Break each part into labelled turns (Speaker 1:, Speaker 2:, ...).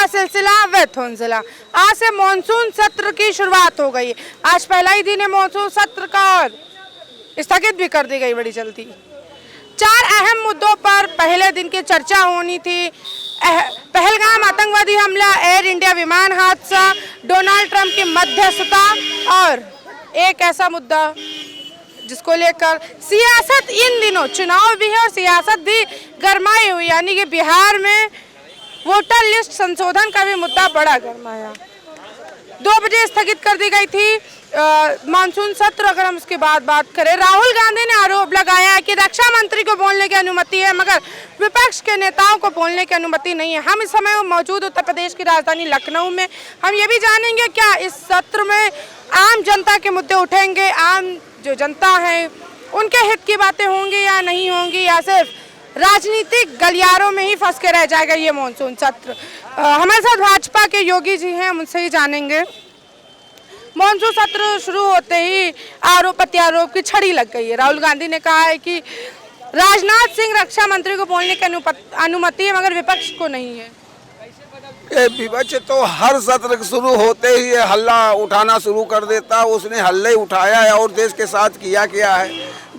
Speaker 1: सिलसिला वैथोन जिला। आज से मॉनसून सत्र की शुरुआत हो गई। आज पहला ही दिन है मॉनसून सत्र का और स्थगित भी कर दी गई बड़ी जल्दी। 4 अहम मुद्दों पर पहले दिन की चर्चा होनी थी। पहलगाम आतंकवादी हमला, एयर इंडिया विमान हादसा, डोनाल्ड ट्रंप की मध्यस्थता और एक ऐसा मुद्दा जिसको लेकर सियासत इन दिनों, चुनाव भी है और सियासत भी गरमाई हुई, यानी कि बिहार में वोटर लिस्ट संशोधन का भी मुद्दा बड़ा गरमाया। 2 बजे स्थगित कर दी गई थी मानसून सत्र। अगर हम उसके बाद बात करें, राहुल गांधी ने आरोप लगाया है कि रक्षा मंत्री को बोलने की अनुमति है मगर विपक्ष के नेताओं को बोलने की अनुमति नहीं है। हम इस समय मौजूद उत्तर प्रदेश की राजधानी लखनऊ में। हम ये भी जानेंगे क्या इस सत्र में आम जनता के मुद्दे उठेंगे, आम जो जनता है उनके हित की बातें होंगी या नहीं होंगी, या सिर्फ राजनीतिक गलियारों में ही फंस के रह जाएगा ये मॉनसून सत्र। हमारे साथ भाजपा के योगी जी हैं, हम उनसे ही जानेंगे। मॉनसून सत्र शुरू होते ही आरोप प्रत्यारोप की छड़ी लग गई है। राहुल गांधी ने कहा है कि राजनाथ सिंह रक्षा मंत्री को बोलने की अनुमति है मगर विपक्ष को नहीं है।
Speaker 2: विपक्ष तो हर सत्र शुरू होते ही हल्ला उठाना शुरू कर देता। उसने हल्ले उठाया है और देश के साथ किया है।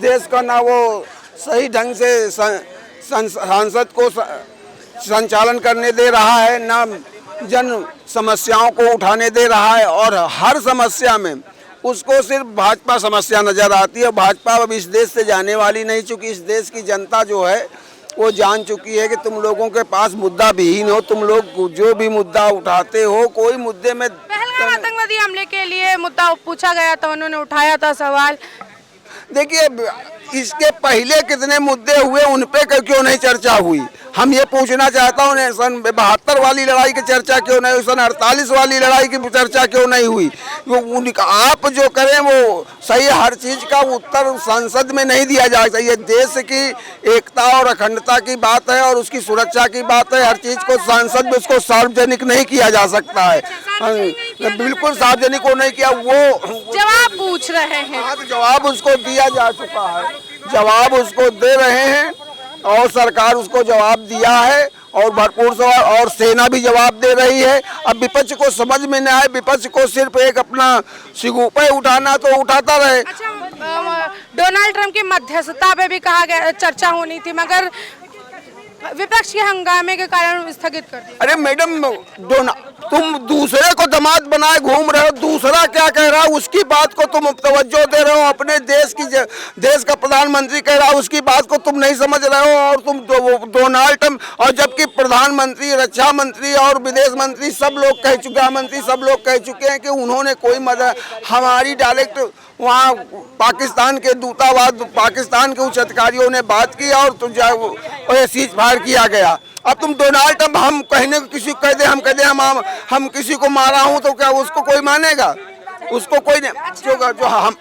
Speaker 2: देश का ना वो सही ढंग से सांसद को संचालन करने दे रहा है, ना जन समस्याओं को उठाने दे रहा है, और हर समस्या में उसको सिर्फ भाजपा समस्या नजर आती है। भाजपा अब इस देश से जाने वाली नहीं, चूँकि इस देश की जनता जो है वो जान चुकी है कि तुम लोगों के पास मुद्दा विहीन हो। तुम लोग जो भी मुद्दा उठाते हो, कोई मुद्दे में
Speaker 1: पहलगाम आतंकवादी हमले के लिए मुद्दा पूछा गया था, उन्होंने उठाया था सवाल।
Speaker 2: देखिए, इसके पहले कितने मुद्दे हुए उन पे क्यों नहीं चर्चा हुई? हम ये पूछना चाहता हूँ, सन 72 वाली लड़ाई की चर्चा क्यों नहीं हुई? सन 48 वाली लड़ाई की चर्चा क्यों नहीं हुई? आप जो करें वो सही, हर चीज़ का उत्तर संसद में नहीं दिया जा सकता। ये देश की एकता और अखंडता की बात है और उसकी सुरक्षा की बात है। हर चीज़ को संसद में उसको सार्वजनिक नहीं किया जा सकता है। बिल्कुल सार्वजनिक को नहीं किया। वो
Speaker 1: जवाब पूछ रहे हैं,
Speaker 2: जवाब उसको दिया जा चुका है, जवाब उसको दे रहे हैं और सरकार उसको जवाब दिया है और भरपूर सवाल, और सेना भी जवाब दे रही है। अब विपक्ष को समझ में नहीं आए, विपक्ष को सिर्फ एक अपना सिगुपे उठाना तो उठाता रहे।
Speaker 1: अच्छा, डोनाल्ड ट्रंप की मध्यस्थता पे भी कहा गया, चर्चा होनी थी मगर विपक्ष के हंगामे के कारण स्थगित कर दिया।
Speaker 2: अरे मैडम, तुम दूसरे को दामाद बनाए घूम रहे हो, दूसरा क्या कह रहा है उसकी बात को तुम तवज्जो दे रहे हो। अपने देश का प्रधानमंत्री कह रहा है उसकी बात को तुम नहीं समझ रहे हो, और तुम डोनाल्ड ट्रंप, और जबकि प्रधानमंत्री, रक्षा मंत्री और विदेश मंत्री सब लोग कह चुके हैं, मंत्री सब लोग कह चुके हैं कि उन्होंने कोई मदद, हमारी डायरेक्ट वहाँ पाकिस्तान के दूतावास, पाकिस्तान के उच्च अधिकारियों ने बात की और तो सीज फायर किया गया। अब तुम डोनाल्ड ट्रंप, हम कहने को किसी को कह दे, हम कह दे हम किसी को मारा हूँ तो क्या उसको कोई मानेगा? उसको कोई नहीं। जो हम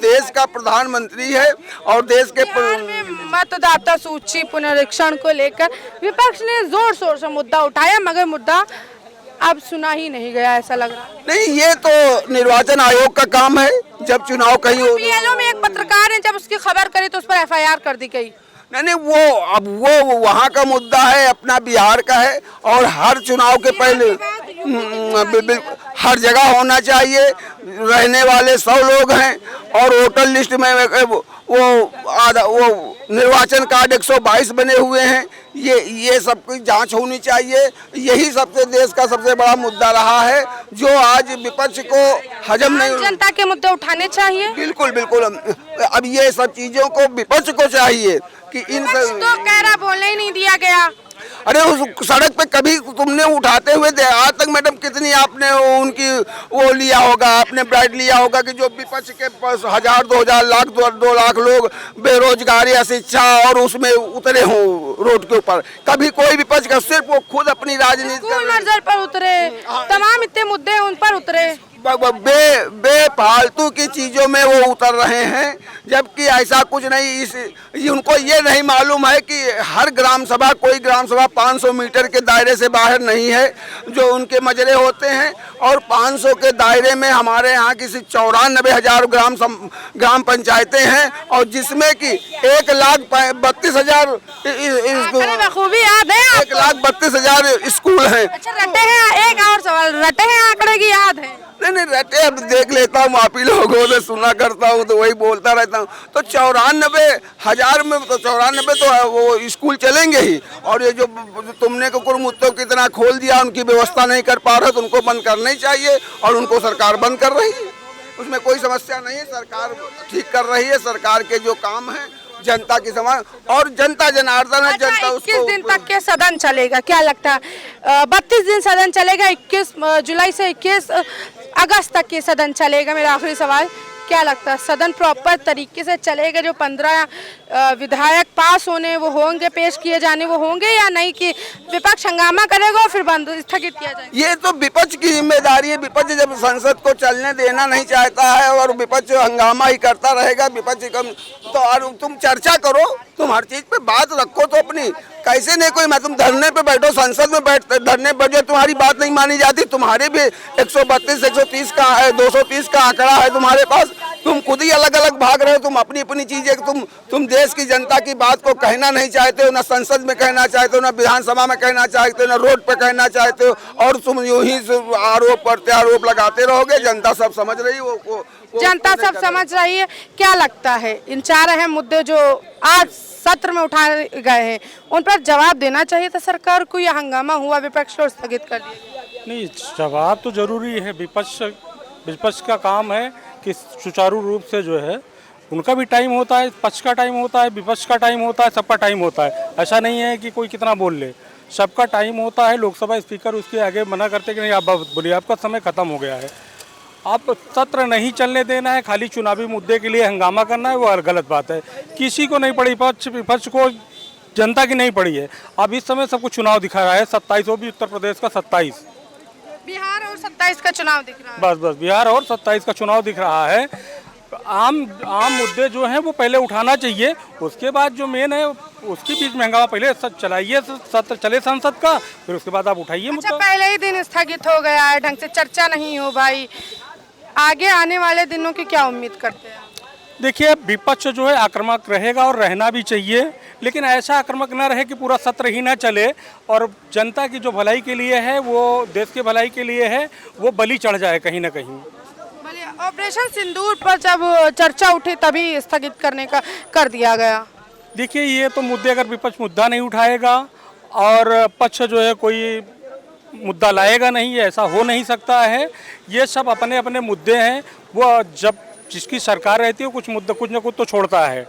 Speaker 2: देश का प्रधानमंत्री है और देश के
Speaker 1: मतदाता सूची पुनरीक्षण को लेकर विपक्ष ने जोर शोर से मुद्दा उठाया मगर मुद्दा अब सुना ही नहीं गया, ऐसा लग रहा है।
Speaker 2: नहीं, ये तो निर्वाचन आयोग का काम है। जब चुनाव कहीं
Speaker 1: पीएलओ में एक पत्रकार ने जब उसकी खबर करी तो उस पर एफआईआर कर दी गई।
Speaker 2: नहीं, वो वहाँ का मुद्दा है, अपना बिहार का है, और हर चुनाव के पहले हर जगह होना चाहिए। रहने वाले 100 लोग हैं और वोटर लिस्ट में वो निर्वाचन कार्ड 122 बने हुए हैं। ये सब की जांच होनी चाहिए। यही सबसे देश का सबसे बड़ा मुद्दा रहा है जो आज विपक्ष को हजम नहीं।
Speaker 1: जनता के मुद्दे उठाने चाहिए।
Speaker 2: बिल्कुल बिल्कुल। अब ये सब चीजों को विपक्ष को चाहिए कि इन
Speaker 1: तो कह रहा बोलने ही नहीं दिया गया।
Speaker 2: अरे उस सड़क पे कभी तुमने उठाते हुए आज तक मैडम कितनी आपने उनकी वो लिया होगा, आपने ब्राइट लिया होगा कि जो विपक्ष के पास 1000, 2000, लाख, 2 लाख लोग बेरोजगारी, अशिक्षा और उसमें उतरे हों रोड के ऊपर। कभी कोई विपक्ष का, सिर्फ वो खुद अपनी राजनीति
Speaker 1: पर उतरे, तमाम इतने मुद्दे उन पर उतरे।
Speaker 2: बेफालतू की चीजों में वो उतर रहे हैं, जबकि ऐसा कुछ नहीं। उनको ये नहीं मालूम है कि हर ग्राम सभा, कोई ग्राम सभा 500 मीटर के दायरे से बाहर नहीं है जो उनके मजरे होते हैं। और 500 के दायरे में हमारे यहाँ की 94,000 ग्राम पंचायतें हैं, और जिसमें कि 1,32,000
Speaker 1: खूबी याद है आपको?
Speaker 2: 1,32,000 स्कूल हैं।
Speaker 1: अच्छा, रटे हैं। एक और सवाल, रटे हैं आंकड़े की याद है?
Speaker 2: नहीं रटे, अब देख लेता हूँ, आप ही लोगों से सुना करता हूँ तो वही बोलता रहता हूँ। तो 94,000 में तो 94 तो वो स्कूल चलेंगे ही। और ये जो तुमने को कुरमुत्तों की तरह खोल दिया, उनकी व्यवस्था नहीं कर पा रहे तो उनको बंद करना ही चाहिए, और उनको सरकार बंद कर रही है। उसमें कोई समस्या नहीं है, सरकार ठीक कर रही है। सरकार के जो काम है जनता की समाज और जनता जनार्दन है।
Speaker 1: अच्छा,
Speaker 2: जनता
Speaker 1: 21 दिन तक के सदन चलेगा, क्या लगता है? 32 दिन सदन चलेगा, 21 जुलाई से 21 अगस्त तक के सदन चलेगा। मेरा आखिरी सवाल, क्या लगता है सदन प्रॉपर तरीके से चलेगा? जो 15 विधायक पास होने वो होंगे, पेश किए जाने वो होंगे, या नहीं कि विपक्ष हंगामा करेगा और फिर बंद स्थगित किया जाएगा?
Speaker 2: ये तो विपक्ष की जिम्मेदारी है। विपक्ष जब संसद को चलने देना नहीं चाहता है और विपक्ष हंगामा ही करता रहेगा, विपक्ष तो और तुम चर्चा करो, तुम हर चीज पे बात रखो तो अपनी। कैसे नहीं कोई, मैं तुम धरने पे बैठो, संसद में बैठ, धरने पर जो तुम्हारी बात नहीं मानी जाती, तुम्हारे भी 132, 130 का है, 230 का आंकड़ा है तुम्हारे पास, तुम खुद ही अलग अलग भाग रहे हो। तुम अपनी अपनी चीजें, तुम देश की जनता की बात को कहना नहीं चाहते हो, ना संसद में कहना चाहते हो, ना विधानसभा में कहना चाहते हो, ना रोड पे कहना चाहते हो, और तुम यूं ही आरोप प्रत्यारोप लगाते रहोगे। जनता सब समझ रही हो,
Speaker 1: जनता सब समझ रही है। क्या लगता है इन 4 अहम मुद्दे जो आज सत्र में उठाए गए हैं, उन पर जवाब देना चाहिए था सरकार को, या हंगामा हुआ विपक्ष को स्थगित कर दिया?
Speaker 3: नहीं, जवाब तो जरूरी है। विपक्ष का काम है कि सुचारू रूप से जो है, उनका भी टाइम होता है, पक्ष का टाइम होता है, विपक्ष का टाइम होता है, सबका टाइम होता है। ऐसा नहीं है कि कोई कितना बोल ले, सबका टाइम होता है। लोकसभा स्पीकर उसके आगे मना करते कि नहीं आप बोलिए, आपका समय खत्म हो गया है। आप सत्र नहीं चलने देना है, खाली चुनावी मुद्दे के लिए हंगामा करना है, वो गलत बात है। किसी को नहीं पड़ी, विपक्ष को, जनता की नहीं पड़ी है। अब इस समय सबको चुनाव दिखा रहा है, 27, वो भी उत्तर प्रदेश का 27,
Speaker 1: बिहार और 27 का चुनाव दिख रहा है।
Speaker 3: बस बिहार और 27 का चुनाव दिख रहा है। आम मुद्दे जो हैं वो पहले उठाना चाहिए, उसके बाद जो मेन है उसके बीच में हंगामा पहले चलाइए, सत्र चले संसद का, फिर उसके बाद आप उठाइए मुद्दा।
Speaker 1: अच्छा, पहले ही दिन स्थगित हो गया है, ढंग से चर्चा नहीं हो भाई, आगे आने वाले दिनों की क्या उम्मीद करते हैं?
Speaker 3: देखिए, विपक्ष जो है आक्रामक रहेगा और रहना भी चाहिए, लेकिन ऐसा आक्रामक न रहे कि पूरा सत्र ही ना चले और जनता की जो भलाई के लिए है, वो देश के भलाई के लिए है, वो बलि चढ़ जाए कहीं ना कहीं।
Speaker 1: ऑपरेशन सिंदूर पर जब चर्चा उठी तभी स्थगित करने का कर दिया गया।
Speaker 3: देखिए, ये तो मुद्दे, अगर विपक्ष मुद्दा नहीं उठाएगा और पक्ष जो है कोई मुद्दा लाएगा नहीं, ऐसा हो नहीं सकता है। ये सब अपने अपने मुद्दे हैं, वो जब जिसकी सरकार रहती है कुछ मुद्दा कुछ न कुछ तो छोड़ता है,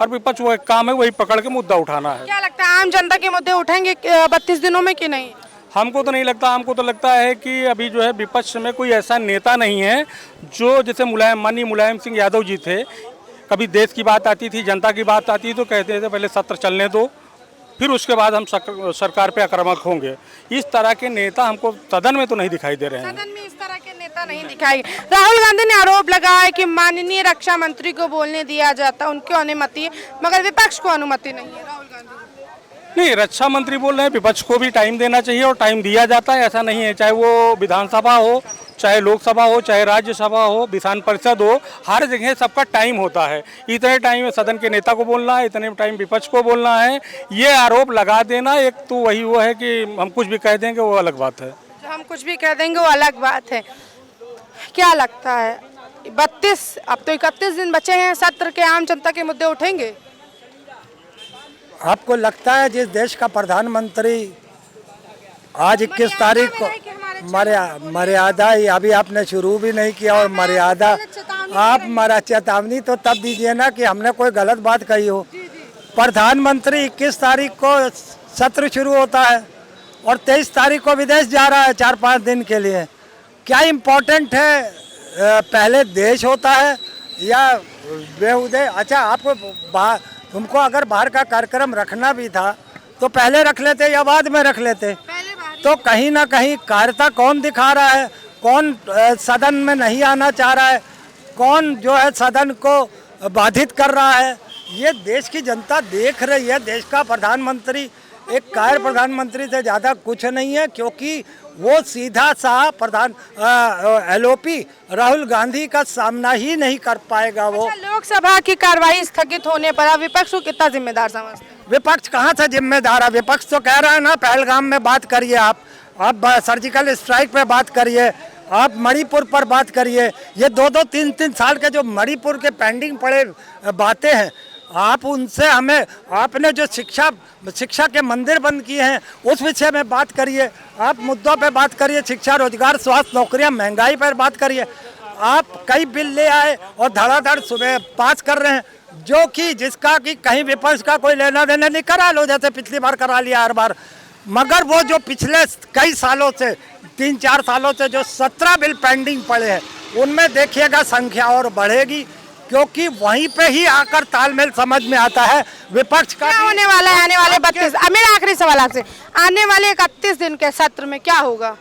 Speaker 3: और विपक्ष वो एक काम है वही पकड़ के मुद्दा उठाना है।
Speaker 1: क्या लगता है आम जनता के मुद्दे उठेंगे 32 दिनों में कि नहीं?
Speaker 3: हमको तो नहीं लगता। हमको तो लगता है कि अभी जो है विपक्ष में कोई ऐसा नेता नहीं है जो, जैसे माननीय मुलायम सिंह यादव जी थे, कभी देश की बात आती थी, जनता की बात आती थी तो कहते थे पहले सत्र चलने दो, फिर उसके बाद हम सरकार पे आक्रामक होंगे। इस तरह के नेता हमको सदन में तो नहीं दिखाई दे रहे हैं।
Speaker 1: सदन में इस तरह के नेता नहीं दिखाई। राहुल गांधी ने आरोप लगाया कि माननीय रक्षा मंत्री को बोलने दिया जाता, उनकी अनुमति है, मगर विपक्ष को अनुमति नहीं है। राहुल गांधी
Speaker 3: नहीं, रक्षा मंत्री बोल रहे हैं, विपक्ष को भी टाइम देना चाहिए और टाइम दिया जाता है। ऐसा नहीं है, चाहे वो विधानसभा हो, चाहे लोकसभा हो, चाहे राज्यसभा हो, विधान परिषद हो, हर जगह सबका टाइम होता है। इतने टाइम में सदन के नेता को बोलना है, इतने टाइम विपक्ष को बोलना है। ये आरोप लगा देना एक तो वही वो है कि हम कुछ भी कह देंगे, वो अलग बात है।
Speaker 1: हम कुछ भी कह देंगे वो अलग बात है। क्या लगता है 32, अब तो 31 दिन बचे हैं सत्र के, आम जनता के मुद्दे उठेंगे?
Speaker 4: आपको लगता है जिस देश का प्रधानमंत्री आज 21 तारीख को मर्यादा ही अभी आपने शुरू भी नहीं किया, और मर्यादा आप हमारा चेतावनी तो तब दीजिए ना कि हमने कोई गलत बात कही हो। प्रधानमंत्री 21 तारीख को सत्र शुरू होता है और 23 तारीख को विदेश जा रहा है 4-5 दिन के लिए। क्या इम्पोर्टेंट है, पहले देश होता है या बेहुदे? अच्छा, आपको तुमको अगर बाहर का कार्यक्रम रखना भी था तो पहले रख लेते या बाद में रख लेते? तो कहीं ना कहीं कार्यता कौन दिखा रहा है? कौन सदन में नहीं आना चाह रहा है, कौन जो है सदन को बाधित कर रहा है, ये देश की जनता देख रही है। देश का प्रधानमंत्री एक कायर प्रधानमंत्री से ज़्यादा कुछ नहीं है, क्योंकि वो सीधा सा LOP राहुल गांधी का सामना ही नहीं कर पाएगा। वो
Speaker 1: लोकसभा की कार्रवाई स्थगित होने पर आप विपक्ष को कितना जिम्मेदार समझते हैं?
Speaker 4: विपक्ष कहाँ से जिम्मेदार है? विपक्ष तो कह रहा है ना, पहलगाम में बात करिए, आप सर्जिकल स्ट्राइक पे बात करिए, आप मणिपुर पर बात करिए। ये 2-2, 3-3 साल के जो मणिपुर के पेंडिंग पड़े बातें हैं, आप उनसे हमें, आपने जो शिक्षा के मंदिर बंद किए हैं उस विषय में बात करिए, आप मुद्दों पे बात करिए, शिक्षा, रोजगार, स्वास्थ्य, नौकरियां, महंगाई पर बात करिए। आप कई बिल ले आए और धड़ाधड़ सुबह पास कर रहे हैं, जो कि जिसका कि कहीं विपक्ष का कोई लेना देना नहीं। करा लो जैसे पिछली बार करा लिया हर बार, मगर वो जो पिछले कई सालों से 3-4 सालों से जो 17 बिल पेंडिंग पड़े हैं, उनमें देखिएगा संख्या और बढ़ेगी, क्योंकि वहीं पे ही आकर तालमेल समझ में आता है विपक्ष का।
Speaker 1: क्या होने वाला है आने वाले 32, मेरा आखिरी सवाल आपसे, आने वाले 31 दिन के सत्र में क्या होगा?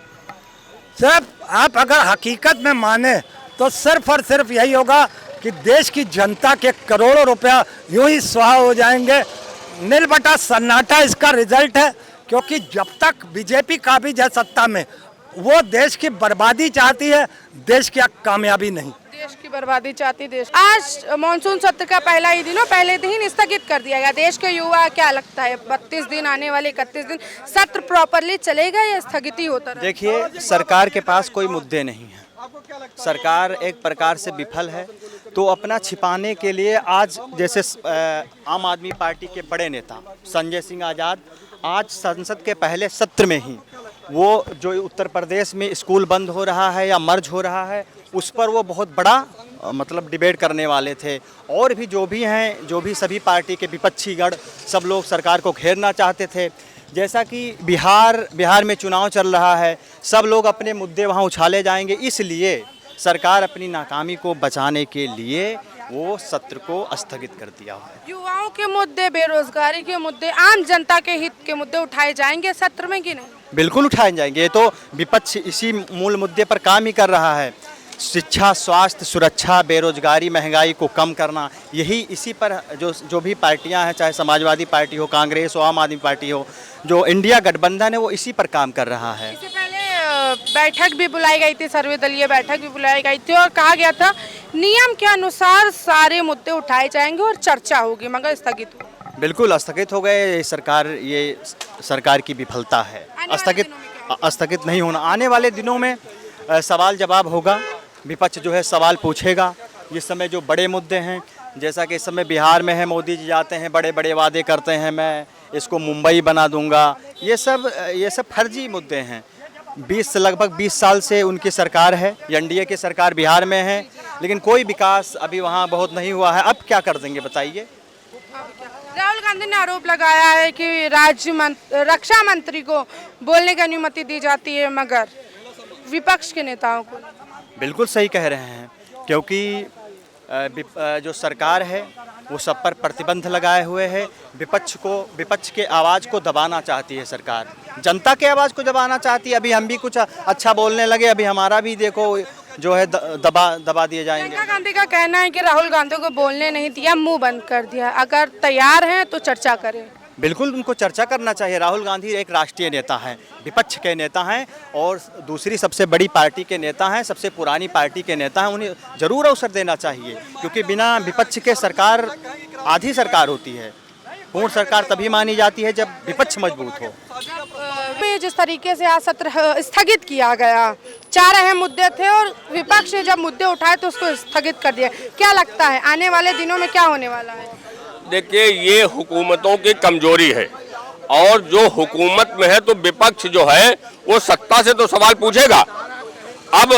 Speaker 4: सिर्फ आप अगर हकीकत में माने तो सिर्फ और सिर्फ यही होगा कि देश की जनता के करोड़ों रुपया यूं ही स्वाहा हो जाएंगे। नील बटा सन्नाटा इसका रिजल्ट है, क्योंकि जब तक बीजेपी काबिज है सत्ता में, वो देश की बर्बादी चाहती है, देश की कामयाबी नहीं।
Speaker 1: देश की बर्बादी चाहती देश। आज मॉनसून सत्र का पहला ही दिन हो, पहले दिन स्थगित कर दिया गया। देश के युवा क्या लगता है 32 दिन, आने वाले 31 दिन सत्र प्रॉपरली चलेगा या स्थगित ही होता रहेगा?
Speaker 5: देखिए, सरकार के पास कोई मुद्दे नहीं है, सरकार एक प्रकार से विफल है। तो अपना छिपाने के लिए आज जैसे आम आदमी पार्टी के बड़े नेता संजय सिंह आज़ाद आज संसद के पहले सत्र में ही वो जो उत्तर प्रदेश में स्कूल बंद हो रहा है या मर्ज हो रहा है, उस पर वो बहुत बड़ा मतलब डिबेट करने वाले थे। और भी जो भी हैं, जो भी सभी पार्टी के विपक्षी गण, सब लोग सरकार को घेरना चाहते थे। जैसा कि बिहार में चुनाव चल रहा है, सब लोग अपने मुद्दे वहाँ उछाले जाएंगे, इसलिए सरकार अपनी नाकामी को बचाने के लिए वो सत्र को स्थगित कर दिया है।
Speaker 1: युवाओं के मुद्दे, बेरोजगारी के मुद्दे, आम जनता के हित के मुद्दे उठाए जाएंगे सत्र में कि नहीं?
Speaker 5: बिल्कुल उठाए जाएंगे। ये तो विपक्ष इसी मूल मुद्दे पर काम ही कर रहा है। शिक्षा, स्वास्थ्य, सुरक्षा, बेरोजगारी, महंगाई को कम करना, यही इसी पर जो भी पार्टियां हैं, चाहे समाजवादी पार्टी हो, कांग्रेस हो, आम आदमी पार्टी हो, जो इंडिया गठबंधन है, वो इसी पर काम कर रहा है।
Speaker 1: इससे पहले बैठक भी बुलाई गई थी, सर्वदलीय बैठक भी बुलाई गई थी और कहा गया था नियम के अनुसार सारे मुद्दे उठाए जाएंगे और चर्चा होगी, मगर स्थगित हुआ।
Speaker 5: बिल्कुल स्थगित हो गए। ये सरकार की विफलता है। स्थगित नहीं होना। आने वाले दिनों में सवाल जवाब होगा, विपक्ष जो है सवाल पूछेगा। इस समय जो बड़े मुद्दे हैं, जैसा कि इस समय बिहार में है, मोदी जी जाते हैं, बड़े बड़े वादे करते हैं, मैं इसको मुंबई बना दूंगा, ये सब फर्जी मुद्दे हैं। लगभग 20 साल से उनकी सरकार है, एनडीए की सरकार बिहार में है, लेकिन कोई विकास अभी वहाँ बहुत नहीं हुआ है। अब क्या कर देंगे बताइए?
Speaker 1: राहुल गांधी ने आरोप लगाया है कि रक्षा मंत्री को बोलने की अनुमति दी जाती है, मगर विपक्ष के नेताओं को।
Speaker 5: बिल्कुल सही कह रहे हैं, क्योंकि जो सरकार है वो सब पर प्रतिबंध लगाए हुए है। विपक्ष के आवाज़ को दबाना चाहती है सरकार, जनता के आवाज़ को दबाना चाहती है। अभी हम भी कुछ अच्छा बोलने लगे, अभी हमारा भी देखो जो है दबा दिए जाएंगे।
Speaker 1: प्रियंका गांधी का कहना है कि राहुल गांधी को बोलने नहीं दिया, मुंह बंद कर दिया। अगर तैयार हैं तो चर्चा करें।
Speaker 5: बिल्कुल उनको चर्चा करना चाहिए। राहुल गांधी एक राष्ट्रीय नेता हैं, विपक्ष के नेता हैं और दूसरी सबसे बड़ी पार्टी के नेता हैं, सबसे पुरानी पार्टी के नेता हैं। उन्हें ज़रूर अवसर देना चाहिए, क्योंकि बिना विपक्ष के सरकार आधी सरकार होती है। पूर्ण सरकार तभी मानी जाती है जब विपक्ष मजबूत हो।
Speaker 1: जिस तरीके से आज सत्र स्थगित किया गया, 4 अहम मुद्दे थे और विपक्ष ने जब मुद्दे उठाए तो उसको स्थगित कर दिया। क्या लगता है आने वाले दिनों में क्या होने वाला है?
Speaker 6: देखिए, ये हुकूमतों की कमजोरी है, और जो हुकूमत में है तो विपक्ष जो है वो सत्ता से तो सवाल पूछेगा। अब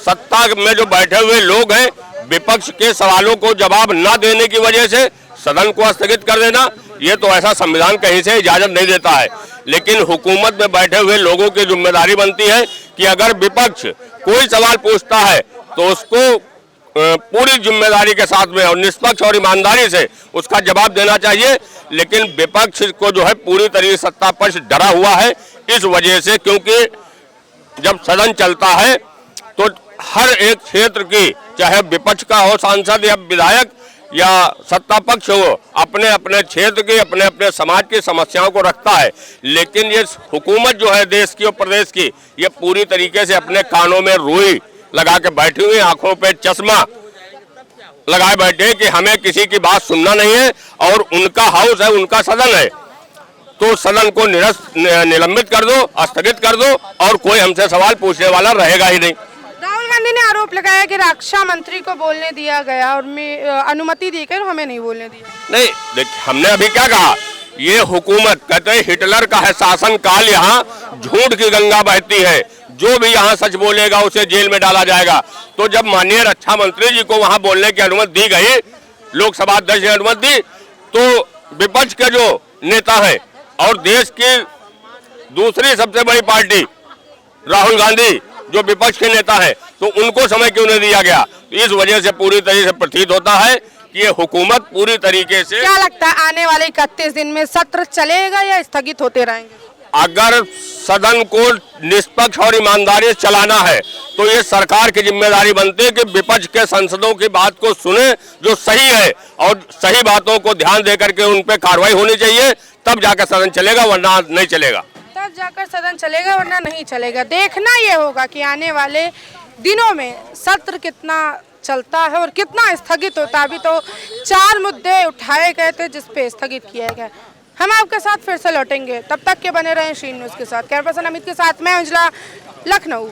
Speaker 6: सत्ता में जो बैठे हुए लोग हैं, विपक्ष के सवालों को जवाब न देने की वजह से सदन को स्थगित कर देना, ये तो ऐसा संविधान कहीं से इजाजत नहीं देता है। लेकिन हुकूमत में बैठे हुए लोगों की जिम्मेदारी बनती है कि अगर विपक्ष कोई सवाल पूछता है तो उसको पूरी जिम्मेदारी के साथ में और निष्पक्ष और ईमानदारी से उसका जवाब देना चाहिए। लेकिन विपक्ष को जो है पूरी तरीके सत्ता पक्ष डरा हुआ है इस वजह से, क्योंकि जब सदन चलता है तो हर एक क्षेत्र की, चाहे विपक्ष का हो सांसद या विधायक या सत्ता पक्ष हो, अपने अपने क्षेत्र की, अपने अपने समाज की समस्याओं को रखता है। लेकिन ये हुकूमत जो है देश की और प्रदेश की, ये पूरी तरीके से अपने कानों में रुई लगा के बैठी हुई, आंखों पे चश्मा लगाए बैठे कि हमें किसी की बात सुनना नहीं है और उनका हाउस है, उनका सदन है, तो सदन को निलंबित कर दो, स्थगित कर दो और कोई हमसे सवाल पूछने वाला रहेगा ही नहीं।
Speaker 1: राहुल गांधी ने आरोप लगाया कि रक्षा मंत्री को बोलने दिया गया और अनुमति दी गई, हमें नहीं बोलने दिया।
Speaker 6: नहीं, देखिए हमने अभी क्या कहा, ये हुकूमत कहते हैं हिटलर का है शासन काल, यहाँ झूठ की गंगा बहती है, जो भी यहाँ सच बोलेगा उसे जेल में डाला जाएगा। तो जब माननीय रक्षा मंत्री जी को वहाँ बोलने की अनुमति दी गई, लोकसभा अध्यक्ष ने अनुमति दी, तो विपक्ष के जो नेता है और देश की दूसरी सबसे बड़ी पार्टी राहुल गांधी जो विपक्ष के नेता है, तो उनको समय क्यों नहीं दिया गया? इस वजह से पूरी तरीके से प्रतीत होता है कि ये हुकूमत पूरी तरीके से।
Speaker 1: क्या लगता है आने वाले 31 दिन में सत्र चलेगा या स्थगित होते रहेंगे?
Speaker 6: अगर सदन को निष्पक्ष और ईमानदारी से चलाना है तो ये सरकार की जिम्मेदारी बनती है कि विपक्ष के सांसदों की बात को सुने जो सही है और सही बातों को ध्यान देकर के उन पे कार्रवाई होनी चाहिए, तब जाकर सदन चलेगा, वरना नहीं चलेगा।
Speaker 1: तब जाकर सदन चलेगा, वरना नहीं चलेगा। देखना ये होगा कि आने वाले दिनों में सत्र कितना चलता है और कितना स्थगित होता है। अभी तो 4 मुद्दे उठाए गए थे जिसपे स्थगित किया गया। हम आपके साथ फिर से लौटेंगे, तब तक के बने रहें शीन न्यूज़ के साथ। कैमरा पर्सन अमित के साथ मैं अंजला, लखनऊ।